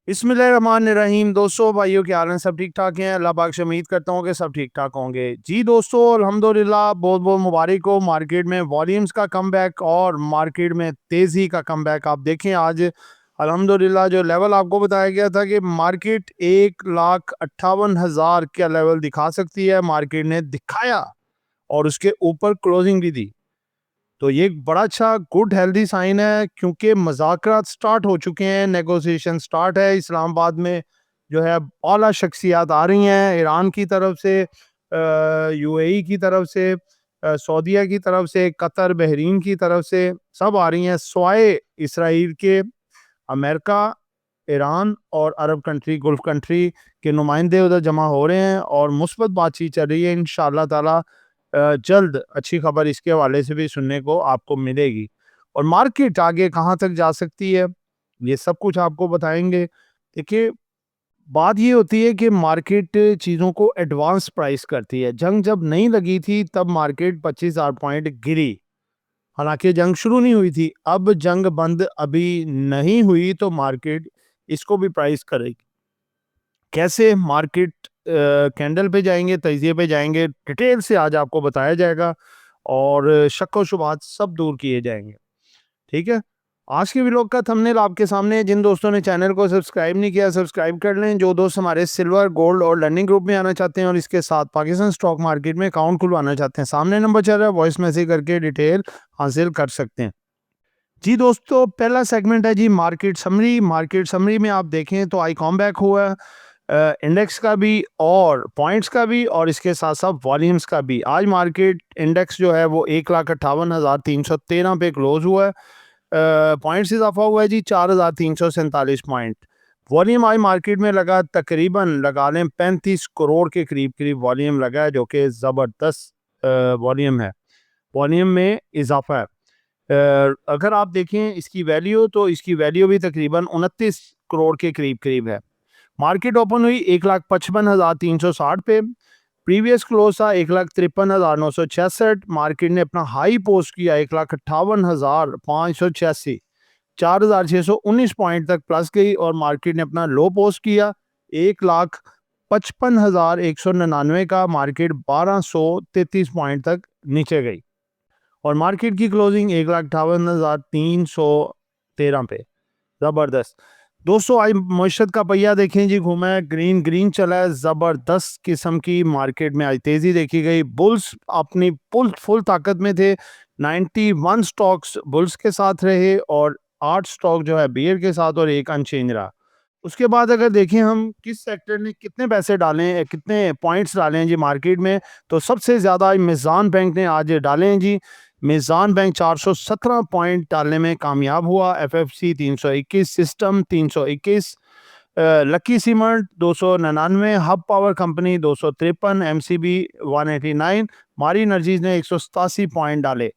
बिस्मिल्लाहिर्रहमानिर्रहीम। दोस्तों भाइयों क्या हाल हैं? सब ठीक ठाक हैं? अल्लाह पाक से उम्मीद करता हूँ कि सब ठीक ठाक होंगे। जी दोस्तों, अल्हम्दुलिल्लाह बहुत बहुत मुबारक हो। मार्केट में वॉल्यूम्स का कमबैक और मार्केट में तेज़ी का कमबैक आप देखें। आज अल्हम्दुलिल्लाह जो लेवल आपको बताया गया था कि मार्केट 1,58,000 का लेवल दिखा सकती है, मार्केट ने दिखाया और उसके ऊपर क्लोजिंग भी दी। तो ये एक बड़ा अच्छा गुड हेल्दी साइन है, क्योंकि मज़ाकरात स्टार्ट हो चुके हैं, नेगोशिएशन स्टार्ट है। इस्लामाबाद में जो है आला शख्सियात आ रही हैं, ईरान की तरफ से, यूएई की तरफ से, सऊदीया की तरफ से, कतर बहरीन की तरफ से, सब आ रही हैं स्वाए इसराइल के। अमेरिका, ईरान और अरब कंट्री, गल्फ कंट्री के नुमाइंदे उधर जमा हो रहे हैं और मुस्बत बातचीत चल रही है। इंशाअल्लाह ताला जल्द अच्छी खबर इसके हवाले से भी सुनने को आपको मिलेगी। और मार्केट आगे कहाँ तक जा सकती है, ये सब कुछ आपको बताएंगे। देखिए, बात ये होती है कि मार्केट चीज़ों को एडवांस प्राइस करती है। जंग जब नहीं लगी थी तब मार्केट 25,000 पॉइंट गिरी, हालांकि जंग शुरू नहीं हुई थी। अब जंग बंद अभी नहीं हुई तो मार्केट इसको भी प्राइस करेगी। कैसे मार्केट कैंडल पे जाएंगे, तजिए पे जाएंगे, डिटेल से आज आपको बताया जाएगा और शक व शुबहात सब दूर किए जाएंगे। ठीक है, आज के व्लॉग का थंबनेल आपके सामने है। जिन दोस्तों ने चैनल को सब्सक्राइब नहीं किया, सब्सक्राइब कर लें। जो दोस्त हमारे सिल्वर, गोल्ड और लर्निंग ग्रुप में आना चाहते हैं और इसके साथ पाकिस्तान स्टॉक मार्केट में अकाउंट खुलवाना चाहते हैं, सामने नंबर चल रहा है, वॉइस मैसेज करके डिटेल हासिल कर सकते हैं। जी दोस्तों, पहला सेगमेंट है जी मार्केट समरी। मार्केट समरी में आप देखें तो आई कॉम बैक हुआ है, इंडेक्स का भी और पॉइंट्स का भी, और इसके साथ साथ वॉल्यूम्स का भी। आज मार्केट इंडेक्स जो है वो 1,58,313 पे क्लोज हुआ है। पॉइंट्स इजाफा हुआ है जी 4,347 पॉइंट। वॉल्यूम आज मार्केट में लगा, तकरीबन लगा लें 35 करोड़ के करीब करीब वॉल्यूम लगा है, जो कि ज़बरदस्त वॉल्यूम है। वॉल्यूम में इजाफा है। अगर आप देखें इसकी वैल्यू, तो इसकी वैल्यू भी तकरीबन 29 करोड़ के करीब करीब है। मार्केट ओपन हुई 1,55,360 पे। प्रीवियस क्लोज था 1,53,966। मार्केट ने अपना हाई पोस्ट किया 1,58,586, 4,619 पॉइंट तक प्लस गई। और मार्केट ने अपना लो पोस्ट किया 1,55,199 का, मार्केट 1,233 पॉइंट तक नीचे गई और मार्केट की क्लोजिंग 1,58,313 पे। ज़बरदस्त दोस्तों, आज मईशत का पहिया देखें जी, घूमा है, ग्रीन ग्रीन चला है। ज़बरदस्त किस्म की मार्केट में आज तेज़ी देखी गई। बुल्स अपनी फुल ताकत में थे। 91 स्टॉक्स बुल्स के साथ रहे और 8 स्टॉक जो है बियर के साथ और एक अनचेंज रहा। उसके बाद अगर देखें हम किस सेक्टर ने कितने पैसे डाले हैं, कितने पॉइंट्स डाले हैं जी मार्केट में, तो सबसे ज़्यादा मिज़ान बैंक ने आज डाले हैं जी। मिज़ान बैंक 417 पॉइंट डालने में कामयाब हुआ। FFC 321, system 321, lucky cement 299, hub power company 253, MCB 189, मारी एनर्जीज ने 187 पॉइंट डाले।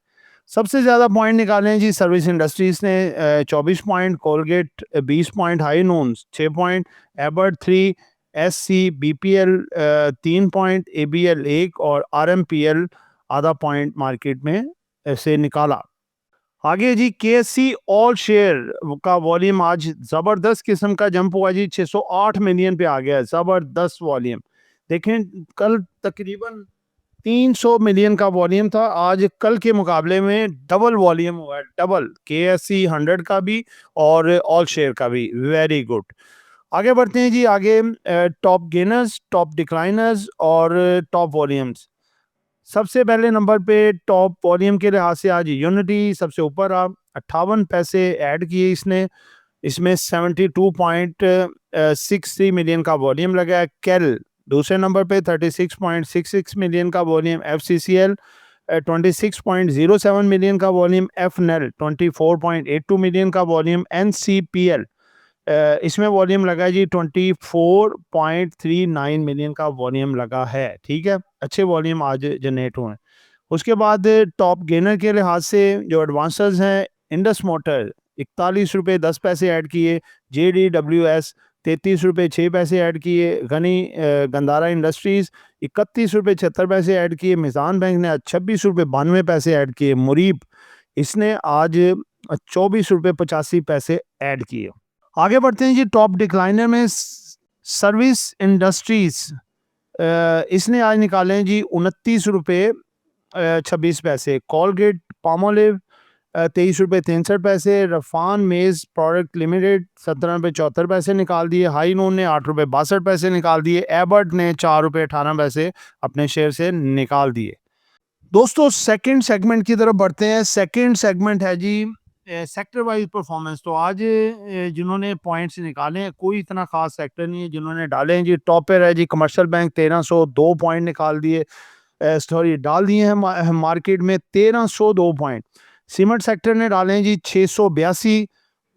सबसे ज़्यादा पॉइंट निकाले हैं जी सर्विस इंडस्ट्रीज़ ने 24 पॉइंट, कोलगेट 20 पॉइंट, हाई नून्स 6 पॉइंट, एबर्ट 3, एससी बीपीएल 3 पॉइंट, एबीएल 1 और आरएमपीएल आधा पॉइंट मार्केट में से निकाला। आगे जी केएससी ऑल शेयर का वॉल्यूम आज ज़बरदस्त किस्म का जंप हुआ जी, 608 मिलियन पे आ गया। ज़बरदस्त वॉल्यूम देखें, कल तकरीबन 300 मिलियन का वॉल्यूम था, आज कल के मुकाबले में डबल वॉल्यूम हुआ है, डबल। केएससी 100 का भी और ऑल शेयर का भी, वेरी गुड। आगे बढ़ते हैं जी, आगे टॉप गेनर्स, टॉप डिक्लाइनर्स और टॉप वॉल्यूम्स। सबसे पहले नंबर पे टॉप वॉल्यूम के लिहाज से आज यूनिटी सबसे ऊपर आ, 58 पैसे ऐड किए इसने। इसमें 72.63 मिलियन का वॉल्यूम लगा है। कैल दूसरे नंबर पे 36.66 मिलियन का वॉल्यूम। एफसीसीएल 26.07 मिलियन का वॉल्यूम। एफनेल 24.82 मिलियन का वॉल्यूम। एनसीपीएल इसमें वॉल्यूम लगा है जी 24.39 मिलियन का वॉल्यूम लगा है। ठीक है, अच्छे वॉल्यूम आज जनरेट हुए हैं। उसके बाद टॉप गेनर के लिहाज से जो एडवांसर्स हैं, इंडस मोटर 41 रुपये 10 पैसे ऐड किए। JDWS 33 रुपये 6 पैसे ऐड किए। गंदारा इंडस्ट्रीज़ 31 रुपये 76 पैसे ऐड किए। मिज़ान बैंक ने 26 रुपये 92 पैसे ऐड किए। मुरीब इसने आज 24 रुपये 85 पैसे ऐड किए। आगे बढ़ते हैं जी, टॉप डिक्लाइनर में सर्विस इंडस्ट्रीज, इसने आज निकाले हैं जी 29 रुपये 26 पैसे। कॉलगेट पामोलिव 23 रुपये 63 पैसे। रफान मेज प्रोडक्ट लिमिटेड 17 रुपये 74 पैसे निकाल दिए। हाई नोन ने 8 रुपये 62 पैसे निकाल दिए। एबर्ट ने 4 रुपये 18 पैसे अपने शेयर से निकाल दिए। दोस्तों सेकंड सेगमेंट की तरफ बढ़ते हैं। सेकंड सेगमेंट है जी सेक्टर वाइज परफॉर्मेंस। तो आज जिन्होंने पॉइंट्स निकाले हैं, कोई इतना खास सेक्टर नहीं है जिन्होंने डाले हैं जी। टॉप पर है जी कमर्शियल बैंक, 1302 पॉइंट निकाल दिए, सॉरी डाल दिए हैं मार्केट में 1302 पॉइंट। सीमेंट सेक्टर ने डाले हैं जी 682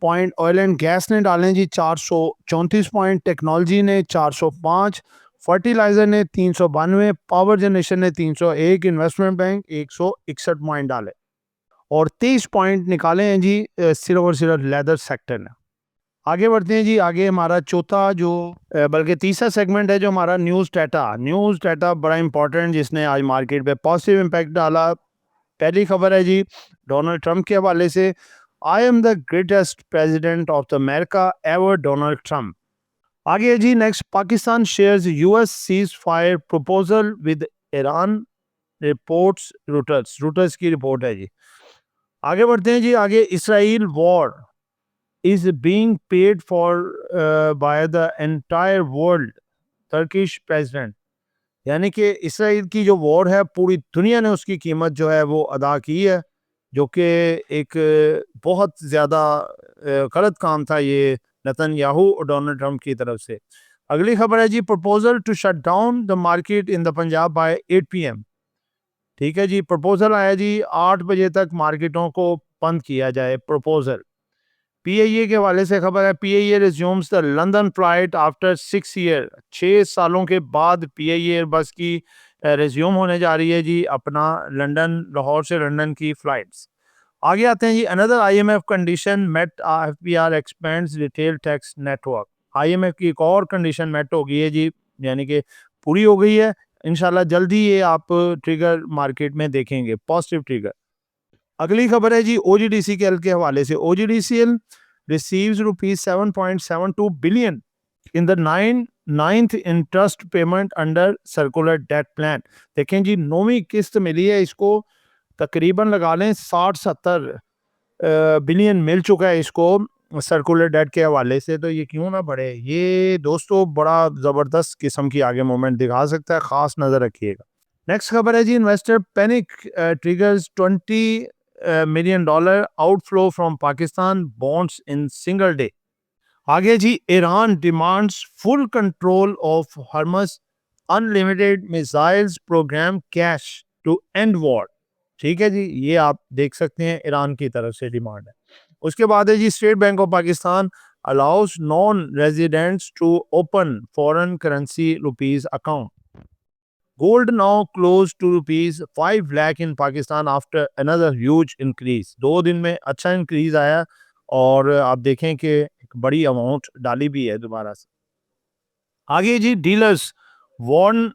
पॉइंट। ऑयल एंड गैस ने डाले हैं जी 434 पॉइंट। टेक्नोलॉजी ने 405। फर्टिलाइजर ने 392। पावर जनरेशन ने 301। इन्वेस्टमेंट बैंक 161 पॉइंट डाले और 23 पॉइंट निकाले हैं जी सिर्फ और सिर्फ लेदर सेक्टर ने। आगे बढ़ते हैं जी। आगे हमारा चौथा जो बल्कि तीसरा सेगमेंट है जो हमारा न्यूज़ डाटा बड़ा इंपॉर्टेंट, जिसने आज मार्केट पे पॉजिटिव इम्पैक्ट डाला। पहली खबर है जी डोनाल्ड ट्रंप के हवाले से, I am the greatest president of the America ever, Donald Trump. आगे है जी next, Pakistan shares US ceasefire proposal with Iran, reports Reuters की रिपोर्ट है जी। आगे बढ़ते हैं जी। आगे Israel war is being paid for by the entire world, Turkish president. यानी कि इसराइल की जो वॉर है पूरी दुनिया ने उसकी कीमत जो है वो अदा की है, जो कि एक बहुत ज़्यादा गलत काम था ये नेतन्याहू और डोनाल्ड ट्रंप की तरफ से। अगली खबर है जी, proposal to shut down the market in the Punjab by 8 PM। ठीक है जी, प्रपोजल आया जी 8 बजे तक मार्केटों को बंद किया जाए, प्रपोजल। पीआईए के हवाले से खबर है, PIA resumes the London flight after 6 year. 6 सालों के बाद पीआईए बस की रिज्यूम होने जा रही है जी अपना लंदन, लाहौर से लंदन की फ्लाइट्स। आगे आते हैं जी, another IMF condition met, FPR expands retail tax network. IMF की एक और कंडीशन मेट हो गई है जी, यानी कि पूरी हो गई है। इंशाल्लाह जल्दी ये आप ट्रिगर मार्केट में देखेंगे, पॉजिटिव ट्रिगर। अगली खबर है जी ओजीडीसीएल के हवाले से, OGDCL receives ₹7.72 billion in the ninth interest payment under circular debt plan. देखें जी 9वीं किस्त मिली है इसको, तकरीबन लगा लें 60-70 बिलियन मिल चुका है इसको सर्कुलर डेट के हवाले से। तो ये क्यों ना बढ़े, ये दोस्तों बड़ा ज़बरदस्त किस्म की आगे मूवमेंट दिखा सकता है, ख़ास नज़र रखिएगा। नेक्स्ट खबर है जी, investor panic triggers $20 million outflow from Pakistan bonds in single day. आगे जी, Iran demands full control of Hormuz unlimited missiles programme cash to end war. ठीक है जी, ये आप देख सकते हैं ईरान की तरफ से डिमांड है। उसके बाद है जी, State Bank of Pakistan allows non residents to open foreign currency rupees account. Gold now close to ₹5 lakh in Pakistan after another huge increase। 2 दिन में अच्छा इंक्रीज आया और आप देखें कि एक बड़ी अमाउंट डाली भी है दोबारा से। आगे जी, dealers warn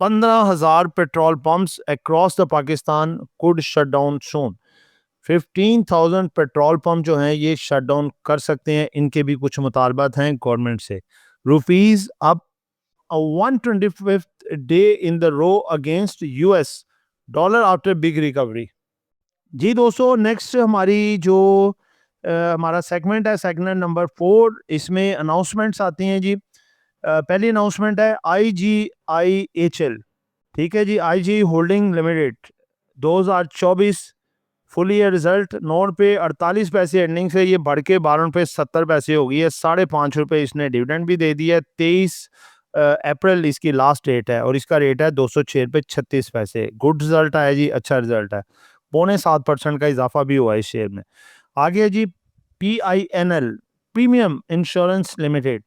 15,000 petrol pumps across the Pakistan could shut down soon. 15,000 petrol pump जो हैं ये शट डाउन कर सकते हैं, इनके भी कुछ मुतालबात हैं गवर्नमेंट से। रुपीज अब 125th day in the row against US dollar after big recovery. जी दोस्तों, नेक्स्ट हमारी जो हमारा सेगमेंट है, सेगमेंट नंबर 4, इसमें अनाउंसमेंट्स आती हैं जी। पहली अनाउंसमेंट है IGIHL। ठीक है जी, IG holding limited 2024 full year result 9 रुपये 48 पैसे अर्निंग से ये बढ़ के 12 रुपये 70 पैसे हो गई है। 5.5 रुपये इसने डिविडेंड भी दे दिया है। 23 अप्रैल इसकी लास्ट डेट है और इसका रेट है 206 रुपये 36 पैसे। गुड रिजल्ट आया जी, अच्छा रिजल्ट है। 0.7% का इजाफा भी हुआ है इस शेयर में। आगे जी, PINL premium insurance limited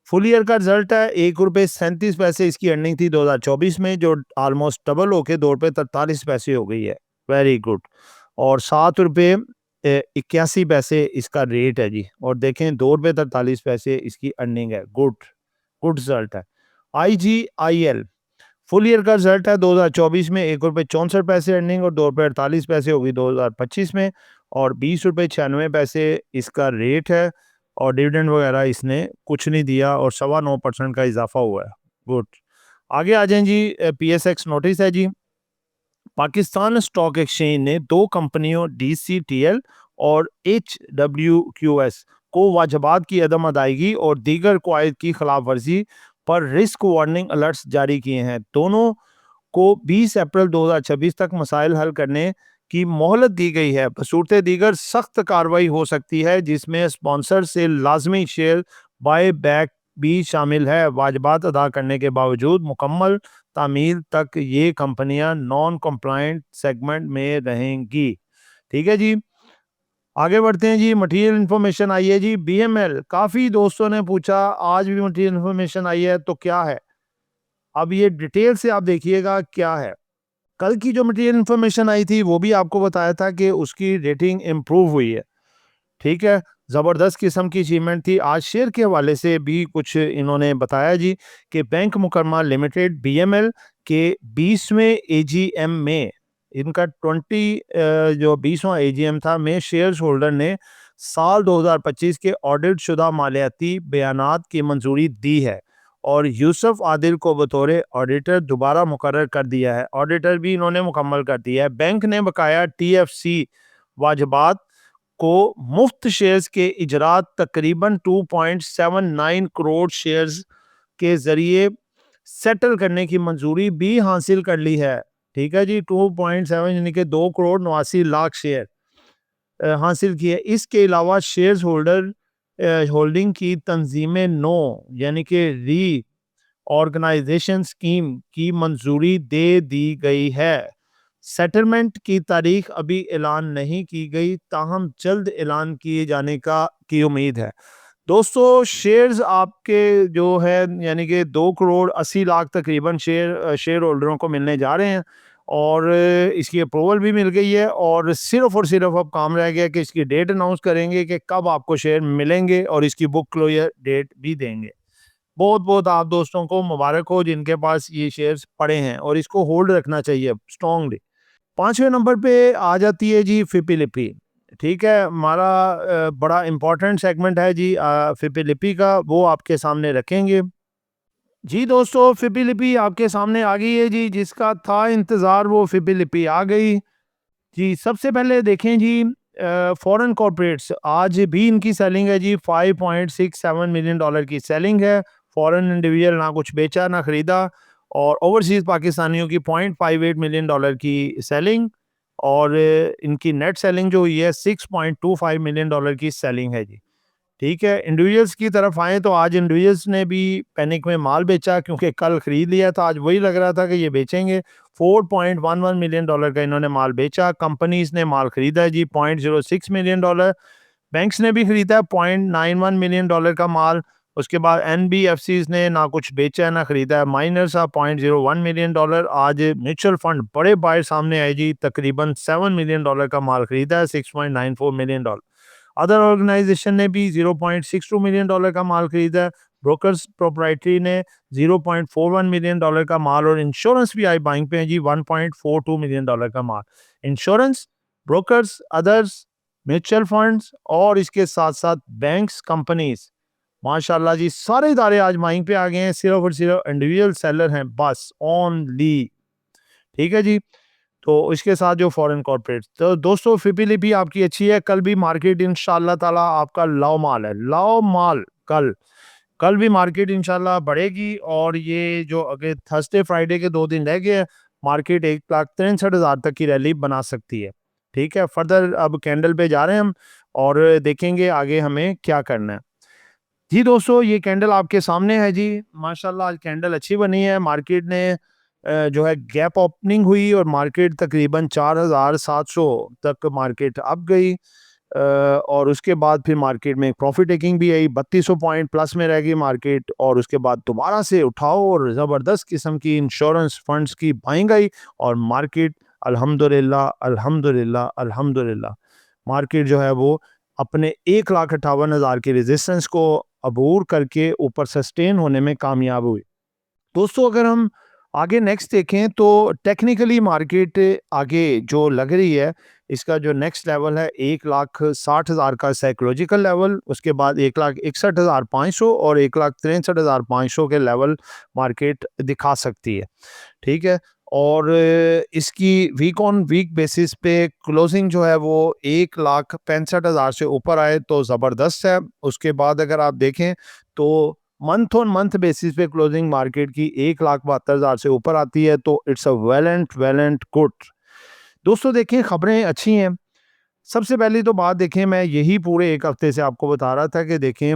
full year का रिजल्ट है 1 रुपये 37 पैसे इसकी अर्निंग थी 2024 में, जो ऑलमोस्ट डबल होके 2 रुपये 43 पैसे हो गई है। Very good. और 7 रुपये 81 पैसे इसका रेट है जी, और देखें 2 रुपये 43 पैसे इसकी अर्निंग है। गुड रिजल्ट है। IGIL फुल ईयर का रिजल्ट है 2024 में 1 रुपये 64 पैसे अर्निंग और 2 रुपये 48 पैसे होगी 2025 में, और 20 रुपये 96 पैसे इसका रेट है। और डिविडेंड वगैरह इसने कुछ नहीं दिया और 9.25% का इजाफा हुआ है। गुड। आगे आ जाएं जी, PSX नोटिस है जी। पाकिस्तान स्टॉक एक्सचेंज ने 2 कंपनियों DCTL और HWQS को वाजबात की अदम अदायगी और दीगर कवायद की खिलाफ वर्जी पर रिस्क वार्निंग अलर्ट्स जारी किए हैं। दोनों को 20 अप्रैल 2026 तक मसाइल हल करने की मोहलत दी गई है। बसूरत दीगर सख्त कार्रवाई हो सकती है, जिसमें स्पॉन्सर से लाजमी शेयर बाय बैक भी शामिल है। वाजबात अदा करने के बावजूद मुकम्मल तामील तक ये कंपनियां नॉन कंप्लायंट सेगमेंट में रहेंगी। ठीक है जी, आगे बढ़ते हैं जी। मटेरियल इन्फॉर्मेशन आई है जी। BML, काफ़ी दोस्तों ने पूछा आज भी मटेरियल इन्फॉर्मेशन आई है तो क्या है। अब ये डिटेल से आप देखिएगा क्या है। कल की जो मटेरियल इन्फॉर्मेशन आई थी वो भी आपको बताया था कि उसकी रेटिंग इम्प्रूव हुई है। ठीक है, ज़बरदस्त किस्म की अचीवमेंट थी। आज शेयर के हवाले से भी कुछ इन्होंने बताया जी कि बैंक मुकरमा लिमिटेड BML के 20वें AGM में इनका 20वां AGM था में शेयर होल्डर ने साल 2025 के ऑडिट शुदा मालियाती बयानात की मंजूरी दी है और यूसुफ आदिल को बतौर ऑडिटर दोबारा मुकर्रर कर दिया है। ऑडिटर भी इन्होंने मुकम्मल कर दिया है। बैंक ने बकाया TFC वाजबात को मुफ्त शेयर्स के इजरात तकरीबन 2.79 करोड़ शेयर्स के जरिए सेटल करने की मंजूरी भी हासिल कर ली है। ठीक है जी, 2.7 यानी कि 2 करोड़ 89 लाख शेयर हासिल किए। इसके अलावा शेयर्स होल्डर होल्डिंग की तंजीमें नो यानी कि री ऑर्गेनाइजेशन स्कीम की मंजूरी दे दी गई है। सेटलमेंट की तारीख अभी ऐलान नहीं की गई, ताहम जल्द ऐलान किए जाने की उम्मीद है। दोस्तों, शेयर्स आपके जो है यानी कि 2 करोड़ 80 लाख तकरीबन शेयर होल्डरों को मिलने जा रहे हैं और इसकी अप्रूवल भी मिल गई है और सिर्फ अब काम रह गया कि इसकी डेट अनाउंस करेंगे कि कब आपको शेयर मिलेंगे और इसकी बुक क्लोजर डेट भी देंगे। बहुत बहुत आप दोस्तों को मुबारक हो जिनके पास ये शेयर्स पड़े हैं और इसको होल्ड रखना चाहिए स्ट्रांगली। 5वें नंबर पे आ जाती है जी फिपी लिपि। ठीक है, हमारा बड़ा इंपॉर्टेंट सेगमेंट है जी फिपी लिपि का, वो आपके सामने रखेंगे जी। दोस्तों, फिपी लिपि आपके सामने आ गई है जी, जिसका था इंतज़ार वो फिपी लिपि आ गई जी। सबसे पहले देखें जी, फॉरेन कॉर्पोरेट्स आज भी इनकी सेलिंग है जी, $5.67 मिलियन की सेलिंग है। फॉरेन इंडिविजुअल ना कुछ बेचा ना खरीदा और ओवरसीज पाकिस्तानियों की $0.58 मिलियन की सेलिंग और इनकी नेट सेलिंग जो हुई है $6.25 मिलियन की सेलिंग है जी। ठीक है, इंडिविजुअल्स की तरफ आए तो आज इंडिविजुअल्स ने भी पैनिक में माल बेचा क्योंकि कल खरीद लिया था, आज वही लग रहा था कि ये बेचेंगे। $4.11 मिलियन का इन्होंने माल बेचा। कंपनीज ने माल खरीदा है जी $0.06 मिलियन। बैंक्स ने भी खरीदा है $0.91 मिलियन का माल। उसके बाद NBFCs ने ना कुछ बेचा है ना खरीदा है, माइनर सा $0.01 मिलियन। आज म्यूचुअल फंड बड़े बायर सामने आए जी, तकरीबन $7 मिलियन का माल खरीदा है, $6.94 मिलियन। अदर ऑर्गेनाइजेशन ने भी $0.62 मिलियन का माल खरीदा है। ब्रोकर्स प्रोप्राइटरी ने $0.41 मिलियन का माल और इंश्योरेंस भी आई बाइंग पे है जी, $1.42 मिलियन का माल। Insurance, brokers, others, mutual funds और इसके साथ साथ बैंक्स, कंपनीज, माशाल्लाह जी सारे इदारे आज माइंग पे आ गए हैं। सिर्फ और सिर्फ इंडिविजुअल सेलर हैं बस, ओनली। ठीक है जी, तो इसके साथ जो फॉरेन कॉर्पोरेट, तो दोस्तों फिपी लिपि आपकी अच्छी है। कल भी मार्केट इंशाल्लाह ताला आपका लाओ माल है, लाओ माल। कल भी मार्केट इंशाल्लाह बढ़ेगी और ये जो अगर थर्सडे फ्राइडे के 2 दिन रह गए हैं, मार्केट 1,63,000 तक की रैली बना सकती है। ठीक है, फर्दर अब कैंडल पे जा रहे हैं हम और देखेंगे आगे हमें क्या करना है जी। दोस्तों, ये कैंडल आपके सामने है जी, माशाल्लाह आज कैंडल अच्छी बनी है। मार्केट ने जो है गैप ओपनिंग हुई और मार्केट तकरीबन 4,700 तक मार्केट अप गई और उसके बाद फिर मार्केट में प्रॉफिट टेकिंग भी आई, 3200 पॉइंट प्लस में रह गई मार्केट और उसके बाद दोबारा से उठाओ और ज़बरदस्त किस्म की इंश्योरेंस फंड्स की बाइंग आई और मार्केट अल्हम्दुलिल्लाह अल्हम्दुलिल्लाह अल्हम्दुलिल्लाह मार्केट जो है वो अपने 1,58,000 की रेजिस्टेंस को अबूर करके ऊपर सस्टेन होने में कामयाब हुई। दोस्तों, अगर हम आगे नेक्स्ट देखें तो टेक्निकली मार्केट आगे जो लग रही है इसका जो नेक्स्ट लेवल है 1,60,000 का साइकोलॉजिकल लेवल, उसके बाद 1,61,500 और 1,63,500 के लेवल मार्केट दिखा सकती है। ठीक है, और इसकी वीक ऑन वीक बेसिस पे क्लोजिंग जो है वो 1,65,000 से ऊपर आए तो ज़बरदस्त है। उसके बाद अगर आप देखें तो मंथ ऑन मंथ बेसिस पे क्लोजिंग मार्केट की 1,72,000 से ऊपर आती है तो it's a well and good. दोस्तों देखें, खबरें अच्छी हैं। सबसे पहली तो बात देखें, मैं यही पूरे 1 हफ्ते से आपको बता रहा था कि देखें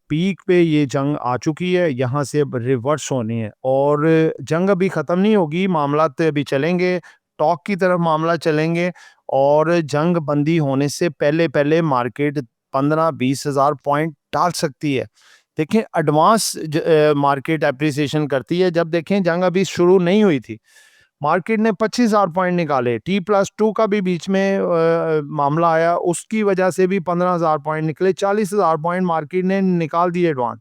पीक पे ये जंग आ चुकी है, यहाँ से अब रिवर्स होनी है और जंग अभी ख़त्म नहीं होगी, मामलात अभी चलेंगे, टॉक की तरफ मामला चलेंगे और जंग बंदी होने से पहले मार्केट 15-20 हज़ार पॉइंट डाल सकती है। देखें एडवांस मार्केट एप्रिसिएशन करती है। जब देखें जंग अभी शुरू नहीं हुई थी, मार्केट ने 25,000 पॉइंट निकाले, T+2 का भी बीच में मामला आया, उसकी वजह से भी 15,000 पॉइंट निकले, 40,000 पॉइंट मार्केट ने निकाल दिए एडवांस।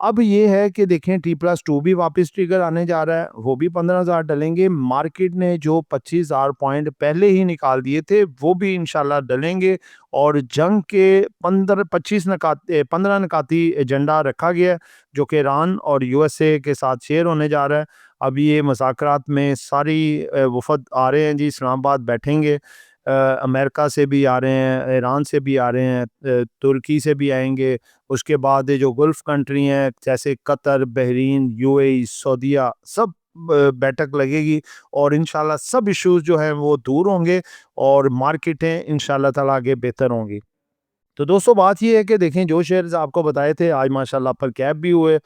अब ये है कि देखें T+2 भी वापस ट्रिगर आने जा रहा है, वो भी 15,000 डलेंगे। मार्केट ने जो 25,000 पॉइंट पहले ही निकाल दिए थे वो भी इंशाल्लाह डलेंगे और जंग के 15 नकाती एजेंडा रखा गया है जो कि ईरान और USA के साथ शेयर होने जा रहा है। अब ये मुज़ाकरात में सारी वफ़द आ रहे हैं जी, इस्लामाबाद बैठेंगे, अमेरिका से भी आ रहे हैं, ईरान से भी आ रहे हैं, तुर्की से भी आएंगे। उसके बाद ये जो गल्फ़ कंट्री हैं जैसे कतर, बहरीन, UAE, सऊदीया, सब बैठक लगेगी और इंशाल्लाह सब इश्यूज़ जो हैं वो दूर होंगे और मार्केटें इंशाल्लाह ताला आगे बेहतर होंगी। तो दोस्तों बात ये है कि देखें, जो शेयर्स आपको बताए थे आज माशाल्लाह अपर कैप भी हुए।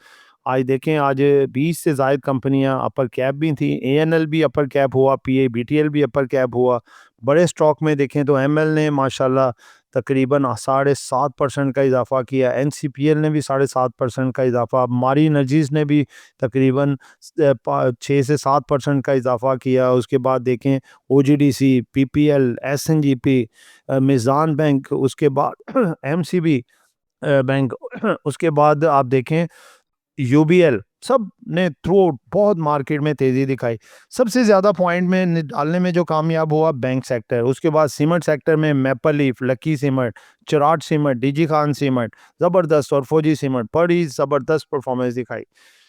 आज देखें, आज 20 से ज़ायद कंपनियां अपर कैप भी थी। ANL भी अपर कैप हुआ, PABTL भी अपर कैप हुआ। बड़े स्टॉक में देखें तो ML ने माशाल्लाह तकरीबन 7.5% का इजाफा किया, NCPL ने भी 7.5% का इजाफा, मारी एनर्जीज़ ने भी तकरीबन 6 से 7% का इजाफा किया। उसके बाद देखें OGDC, PPL, SNGP, Meezan bank, उसके बाद MCB बैंक, उसके बाद आप देखें UBL, सब ने थ्रू बहुत मार्केट में तेज़ी दिखाई। सबसे ज़्यादा पॉइंट में डालने में जो कामयाब हुआ बैंक सेक्टर, उसके बाद सीमेंट सेक्टर में maple leaf, lucky cement, Cherat cement, DG Khan cement ज़बरदस्त और फौजी सीमेंट बड़ी ज़बरदस्त परफॉर्मेंस दिखाई।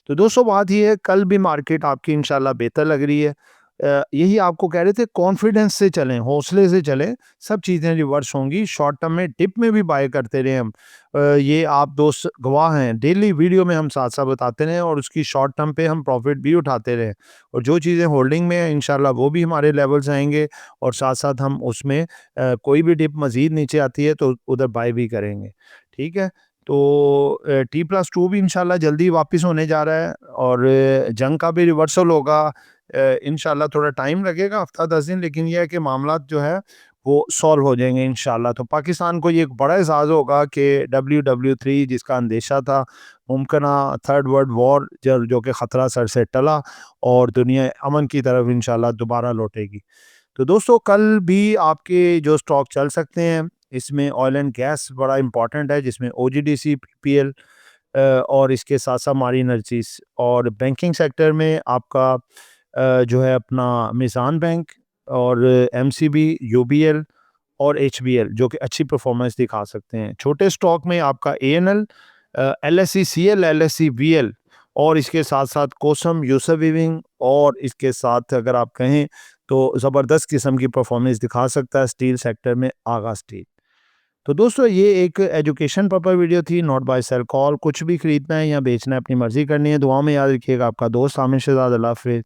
तो दोस्तों बात ये है, कल भी मार्केट आपकी इंशाल्लाह बेहतर लग रही है। यही आपको कह रहे थे, कॉन्फिडेंस से चलें, हौसले से चलें, सब चीज़ें रिवर्स होंगी। शॉर्ट टर्म में डिप में भी बाय करते रहे हम, ये आप दोस्त गवाह हैं, डेली वीडियो में हम साथ साथ बताते रहे और उसकी शॉर्ट टर्म पे हम प्रॉफिट भी उठाते रहे और जो चीज़ें होल्डिंग में हैं इंशाल्लाह वो भी हमारे लेवल्स आएंगे और साथ साथ हम उसमें कोई भी डिप मज़ीद नीचे आती है तो उधर बाय भी करेंगे। ठीक है, तो T+2 भी इंशाल्लाह जल्दी वापस होने जा रहा है और जंग का भी रिवर्सल होगा। इंशाल्लाह थोड़ा टाइम लगेगा, हफ्ता 10 दिन, लेकिन यह है कि मामलात जो है वो सॉल्व हो जाएंगे इंशाल्लाह। तो पाकिस्तान को ये एक बड़ा एहसास होगा कि WW3 जिसका अंदेशा था, मुमकिना थर्ड वर्ल्ड वॉर जो कि ख़तरा सर से टला और दुनिया अमन की तरफ इंशाल्लाह दोबारा लौटेगी। तो दोस्तों कल भी आपके जो स्टॉक चल सकते हैं, इसमें ऑयल एंड गैस बड़ा इंपॉर्टेंट है, जिसमें OGDC, PPL और इसके साथ साथ मारी एनर्जीज, और बैंकिंग सेक्टर में आपका जो है अपना मिज़ान बैंक और MCB, UBL और HBL जो कि अच्छी परफॉर्मेंस दिखा सकते हैं। छोटे स्टॉक में आपका ANL, LSECL, LSEVL और इसके साथ साथ कोसम, यूसफ वीविंग और इसके साथ अगर आप कहें तो ज़बरदस्त किस्म की परफॉर्मेंस दिखा सकता है स्टील सेक्टर में आगा स्टील। तो दोस्तों ये एक एजुकेशन पर्पस वीडियो थी, नॉट बाय सेल कॉल। कुछ भी खरीदना है या बेचना है अपनी मर्जी करनी है। दुआ में याद रखिएगा, आपका दोस्त आमिर शहजाद। अल्लाह हाफ़िज़।